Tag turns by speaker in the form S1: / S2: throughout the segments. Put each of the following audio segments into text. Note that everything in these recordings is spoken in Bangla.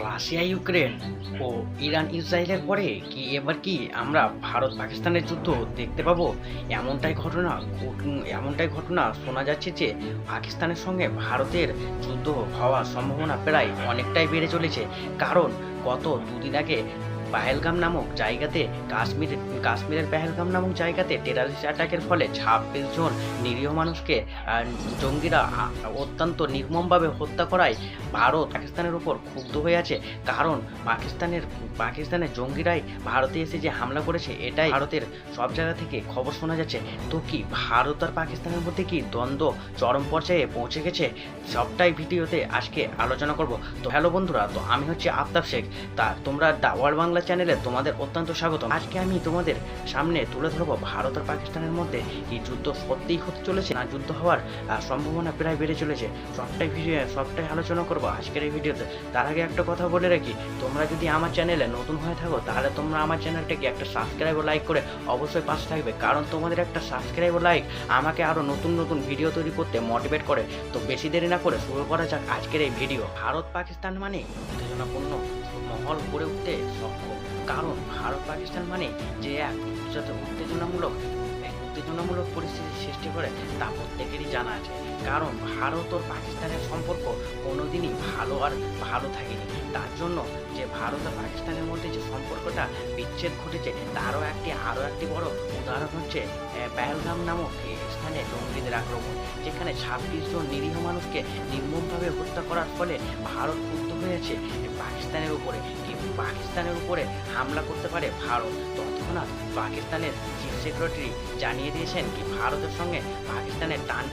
S1: রাশিয়া ইউক্রেন ও ইরান ইসরায়েলের পরে এবার কি আমরা ভারত পাকিস্তানের যুদ্ধ দেখতে পাবো? এমনটাই ঘটনা শোনা যাচ্ছে যে পাকিস্তানের সঙ্গে ভারতের যুদ্ধ হওয়ার সম্ভাবনা প্রায় অনেকটাই বেড়ে চলেছে। কারণ গত দুদিন আগে পাহেলগাম নামক জায়গাতে কাশ্মীরের পেহেলগাম নামক জায়গাতে টেরারিস্ট অ্যাটাকের ফলে ২৬ জন নিরীহ মানুষকে জঙ্গিরা অত্যন্ত নির্মমভাবে হত্যা করায় ভারত পাকিস্তানের উপর ক্ষুব্ধ হয়ে আছে। কারণ পাকিস্তানের জঙ্গিরাই ভারতে এসে যে হামলা করেছে, এটাই ভারতের সব জায়গা থেকে খবর শোনা যাচ্ছে। তো কি ভারত আর পাকিস্তানের মধ্যে কি দ্বন্দ্ব চরম পর্যায়ে পৌঁছে গেছে? সবটাই ভিডিওতে আজকে আলোচনা করব। তো হ্যালো বন্ধুরা, তো আমি হচ্ছে আফতাব শেখ। তা তোমরা দা ওয়ার্ল্ড বাংলা চ্যানেলে তোমাদের অত্যন্ত স্বাগত। আজকে আমি তোমাদের সামনে তুলে ধরবো ভারত আর পাকিস্তানের মধ্যে কি যুদ্ধ সত্যিই হতে চলেছে, না যুদ্ধ হওয়ার সম্ভাবনা প্রায় বেড়ে চলেছে। সবটাই আলোচনা করবো আজকের এই ভিডিওতে। তার আগে একটা কথা বলে রাখি, তোমরা যদি আমার চ্যানেলে নতুন হয়ে থাকো তাহলে তোমরা আমার চ্যানেলটাকে একটা সাবস্ক্রাইব ও লাইক করে অবশ্যই পাশে থাকবে। কারণ তোমাদের একটা সাবস্ক্রাইব ও লাইক আমাকে আরও নতুন নতুন ভিডিও তৈরি করতে মোটিভেট করে। তো বেশি দেরি না করে শুরু করা যাক আজকের এই ভিডিও। ভারত পাকিস্তান মানে উত্তেজনাপূর্ণ মহল গড়ে উঠতে সক্ষম। কারণ ভারত পাকিস্তান মানে যে এক যাতে উত্তেজনামূলক পরিস্থিতির সৃষ্টি করে তা প্রত্যেকেরই জানা আছে। কারণ ভারত ও পাকিস্তানের সম্পর্ক কোনোদিনই ভালো থাকেনি। তার জন্য যে ভারত আর পাকিস্তানের মধ্যে যে সম্পর্কটা বিচ্ছেদ ঘটেছে তারও আরও একটি বড় উদাহরণ হচ্ছে পেহেলগাম নামক এই স্থানে জঙ্গিদের আক্রমণ, যেখানে ২৬ জন নিরীহ মানুষকে নির্মমভাবে হত্যা করার ফলে ভারত ক্ষুব্ধ হয়েছে পাকিস্তানের উপরে হামলা করতে পারে ভারত। তৎক্ষণাৎ পাকিস্তানের চিফ সেক্রেটারি জানিয়ে দিয়েছেন কি ভারতের সঙ্গে পাকিস্তানের টান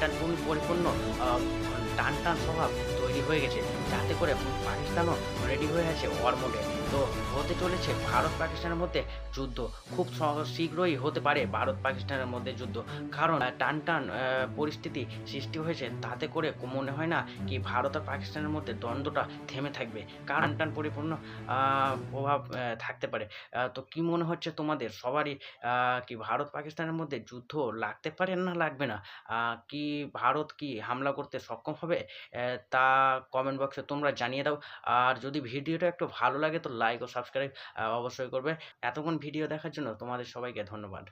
S1: স্বভাব তৈরি হয়ে গেছে, যাতে করে পাকিস্তানও রেডি হয়ে আছে ওয়ার মোডে। তো হতে চলেছে ভারত পাকিস্তানের মধ্যে যুদ্ধ। খুব শীঘ্রই হতে পারে ভারত পাকিস্তানের মধ্যে যুদ্ধ। কারণ পরিস্থিতি সৃষ্টি হয়েছে, তাতে করে মনে হয় না কি ভারত আর পাকিস্তানের মধ্যে দ্বন্দ্বটা থেমে থাকবে। কারণ টান পরিপূর্ণ প্রভাব থাকতে পারে। তো কি মনে হচ্ছে তোমাদের সবারই, কি ভারত পাকিস্তানের মধ্যে যুদ্ধ লাগতে পারে না লাগবে না? কি ভারত কি হামলা করতে সক্ষম হবে? তা কমেন্ট বক্সে তোমরা জানিয়ে দাও। আর যদি ভিডিওটা একটু ভালো লাগে তো লাইক ও সাবস্ক্রাইব অবশ্যই করবে। এতক্ষণ ভিডিও দেখার জন্য তোমাদের সবাইকে ধন্যবাদ।